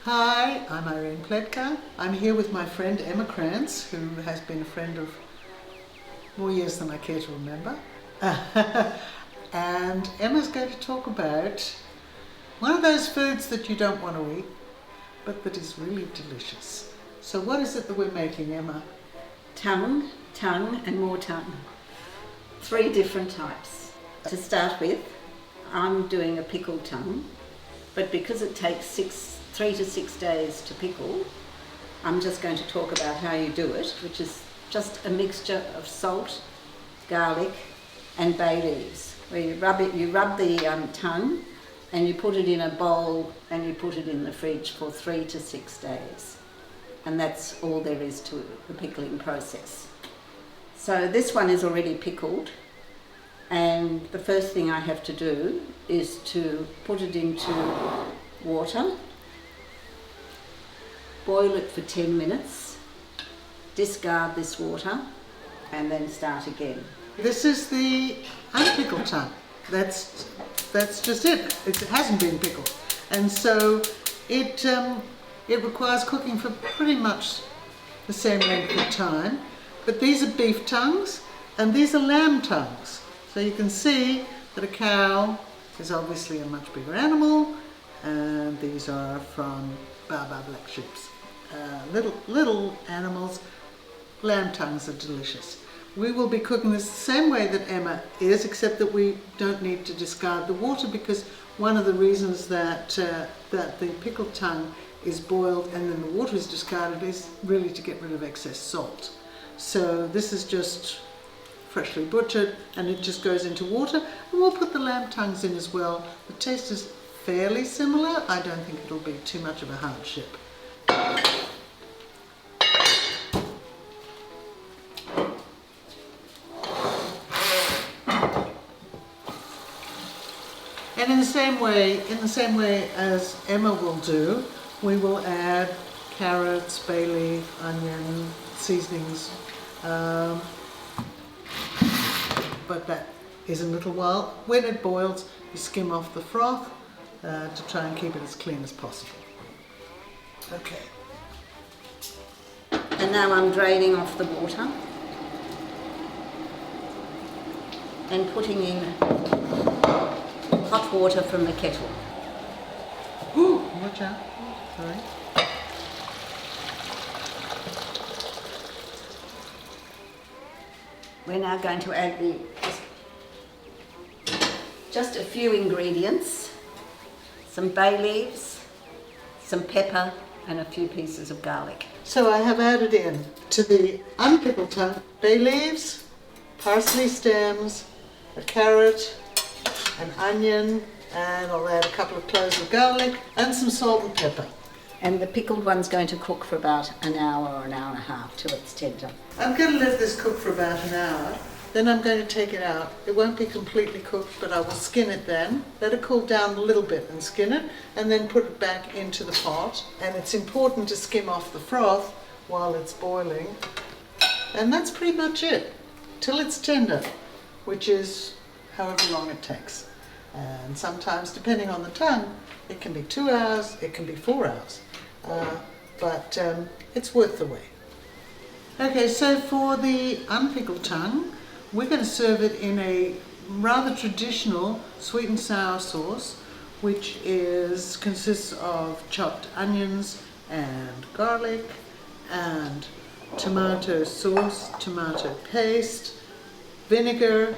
Hi, I'm Irene Pletka. I'm here with my friend Emma Krantz, who has been a friend of more years than I care to remember. And Emma's going to talk about one of those foods that you don't want to eat, but that is really delicious. So what is it that we're making, Emma? Tongue, and more tongue. 3 different types. To start with, I'm doing a pickled tongue, but because it takes 3 to 6 days to pickle, I'm just going to talk about how you do it, which is just a mixture of salt, garlic and bay leaves. Where you rub the tongue and you put it in a bowl and you put it in the fridge for 3 to 6 days. And that's all there is to the pickling process. So this one is already pickled, and the first thing I have to do is to put it into water, boil it for 10 minutes, discard this water, and then start again. This is the unpickled tongue. That's just it. It hasn't been pickled, and so it requires cooking for pretty much the same length of time. But these are beef tongues, and these are lamb tongues. So you can see that a cow is obviously a much bigger animal, and these are from Baa black sheep. Little animals. Lamb tongues are delicious. We will be cooking this the same way that Emma is, except that we don't need to discard the water, because one of the reasons that the pickled tongue is boiled and then the water is discarded is really to get rid of excess salt. So this is just freshly butchered, and it just goes into water, and we'll put the lamb tongues in as well. The taste is fairly similar. I don't think it'll be too much of a hardship. And in the same way as Emma will do, we will add carrots, bay leaf, onion, seasonings, but that is a little while. When it boils, you skim off the froth to try and keep it as clean as possible. Okay. And now I'm draining off the water and putting in hot water from the kettle. Ooh, watch out. Sorry. We're now going to add just a few ingredients: some bay leaves, some pepper, and a few pieces of garlic. So I have added in to the unpickled tongue bay leaves, parsley stems, a carrot, an onion, and I'll add a couple of cloves of garlic and some salt and pepper. And the pickled one's going to cook for about an hour or an hour and a half till it's tender. I'm going to let this cook for about an hour, then I'm going to take it out. It won't be completely cooked, but I will skin it then. Let it cool down a little bit and skin it, and then put it back into the pot. And it's important to skim off the froth while it's boiling. And that's pretty much it, till it's tender, which is however long it takes. And sometimes, depending on the tongue, it can be 2 hours, it can be 4 hours. But it's worth the wait. Okay, so for the unpickled tongue, we're going to serve it in a rather traditional sweet and sour sauce, which consists of chopped onions and garlic and tomato sauce, tomato paste, vinegar,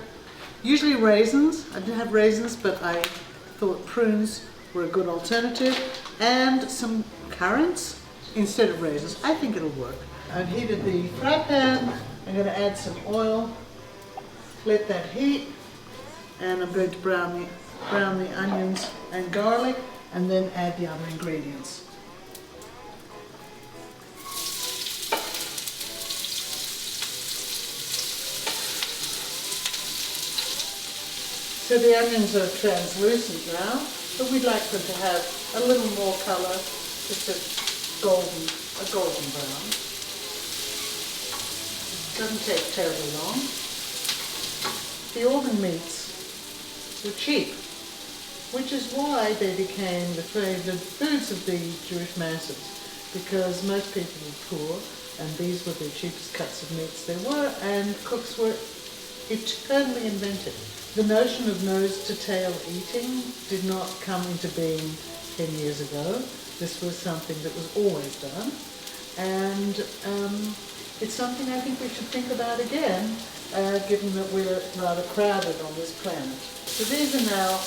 usually raisins. I didn't have raisins, but I thought prunes were a good alternative, and some currants instead of raisins. I think it'll work. I've heated the fry pan. I'm going to add some oil, let that heat, and I'm going to brown the onions and garlic, and then add the other ingredients. So the onions are translucent now, but we'd like them to have a little more colour, just a golden brown. Doesn't take terribly long. The organ meats were cheap. which is why they became the favoured foods of the Jewish masses, because most people were poor and these were the cheapest cuts of meats there were, and cooks were eternally inventive. The notion of nose-to-tail eating did not come into being 10 years ago. This was something that was always done, and it's something I think we should think about again, given that we're rather crowded on this planet. So these are now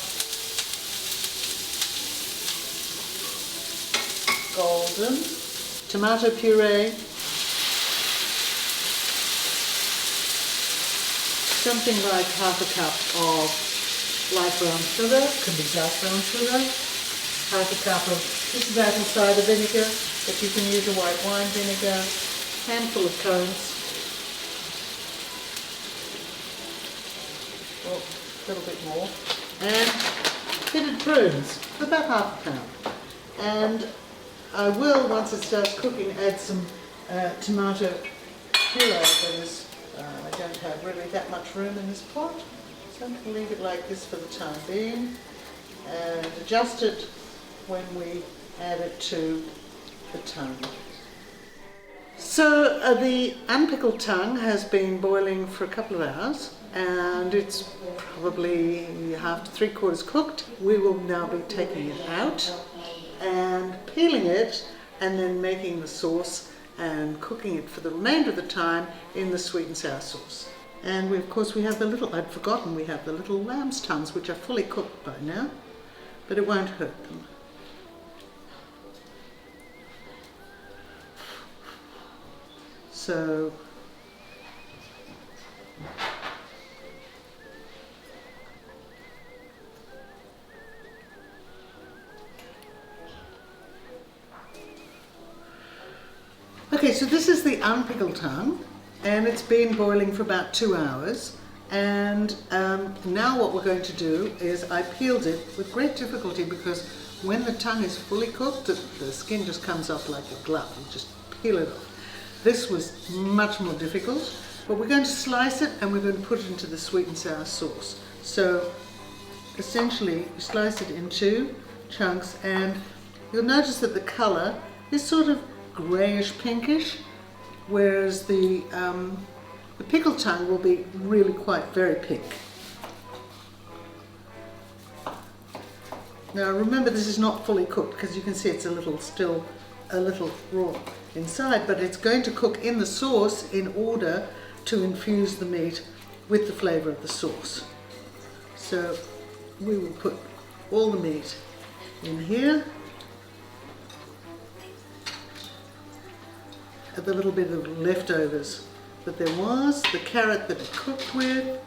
golden. Tomato puree, something like half a cup of light brown sugar, could be dark brown sugar, half a cup of, this is apple cider vinegar, but you can use a white wine vinegar, handful of currants, a little bit more, and pitted prunes, about half a pound. And I will, once it starts cooking, add some tomato puree, that is, I don't have really that much room in this pot, so I'm going to leave it like this for the time being, and adjust it when we add it to the tongue. So the unpickled tongue has been boiling for a couple of hours, and it's probably half to 3/4 cooked. We will now be taking it out and peeling it, and then making the sauce and cooking it for the remainder of the time in the sweet and sour sauce. And of course we have the little, I'd forgotten, we have the little lamb's tongues, which are fully cooked by now, but it won't hurt them. So okay, so this is the unpickled tongue, and it's been boiling for about 2 hours. And now what we're going to do is, I peeled it with great difficulty, because when the tongue is fully cooked, the skin just comes off like a glove. You just peel it off. This was much more difficult, but we're going to slice it and we're going to put it into the sweet and sour sauce. So essentially, you slice it in 2 chunks, and you'll notice that the colour is sort of greyish pinkish, whereas the pickled tongue will be really quite very pink. Now remember, this is not fully cooked, because you can see it's still a little raw inside, but it's going to cook in the sauce in order to infuse the meat with the flavour of the sauce. So we will put all the meat in here, the little bit of leftovers that there was, the carrot that it cooked with,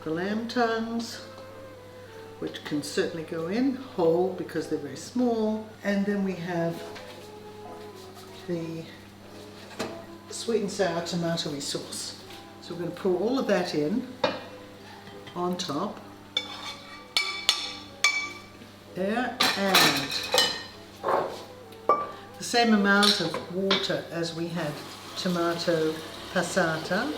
the lamb tongues, which can certainly go in whole because they're very small, and then we have the sweet and sour tomatoey sauce. So we're going to pour all of that in on top there, and the same amount of water as we had tomato passata.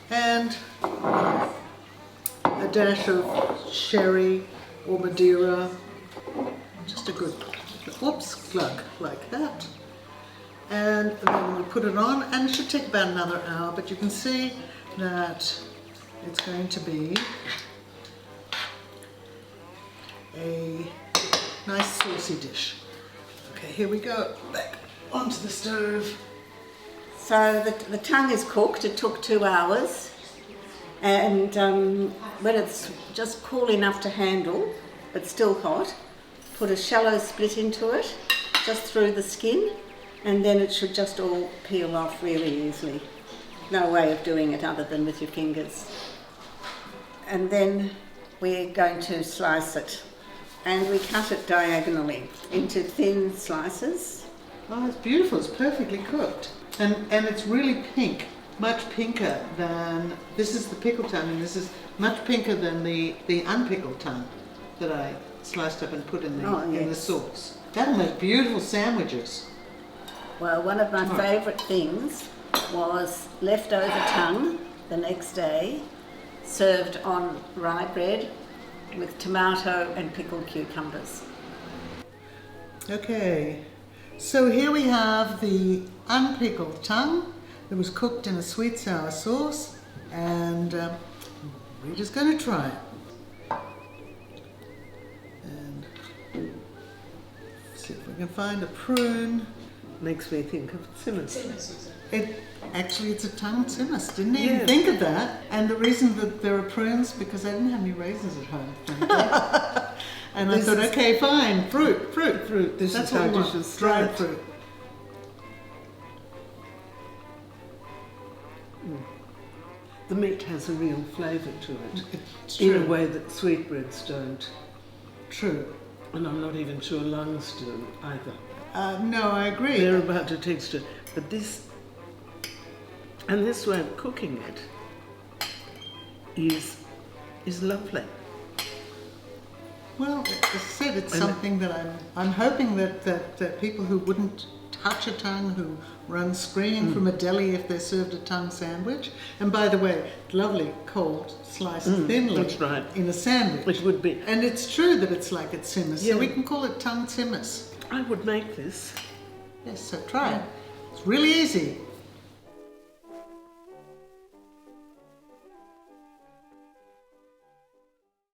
And a dash of sherry or Madeira, just a good, glug like that. And then we'll put it on, and it should take about another hour, but you can see that it's going to be a nice saucy dish. Okay, here we go, back onto the stove. So the tongue is cooked. It took 2 hours, and when it's just cool enough to handle but still hot, put a shallow split into it just through the skin, and then it should just all peel off really easily. No way of doing it other than with your fingers. And then we're going to slice it, and we cut it diagonally into thin slices. Oh, it's beautiful, it's perfectly cooked. And it's really pink, much pinker than, this is the pickled tongue, and this is much pinker than the unpickled tongue that I sliced up and put in the sauce. That'll make beautiful sandwiches. Well, one of my favourite things was leftover tongue the next day, served on rye bread with tomato and pickled cucumbers. Okay, so here we have the unpickled tongue that was cooked in a sweet sour sauce, and we're just going to try it. And see if we can find a prune. Makes me think of tsimmers. It's a tongue tsimmers. Didn't even Yeah. think of that. And the reason that there are prunes, because I didn't have any raisins at home. frankly. And I This thought, is- okay, fine, fruit. Fruit. This That's is what how we want. dishes Dried start. fruit. The meat has a real flavour to it, It's in true. a way that sweetbreads don't. True. And I'm not even sure lungs do either. No, I agree. They're about a texture. But this, and this way of cooking it is lovely. Well, as I said, it's And- something that I'm hoping that people who wouldn't touch a tongue, who run screaming from a deli if they're served a tongue sandwich. And by the way, lovely cold sliced thinly that's right. in a sandwich. It would be. And it's true that it's like it simmers, Yeah. so we can call it tongue simmers. I would make this. Yes, so try it. It's really easy.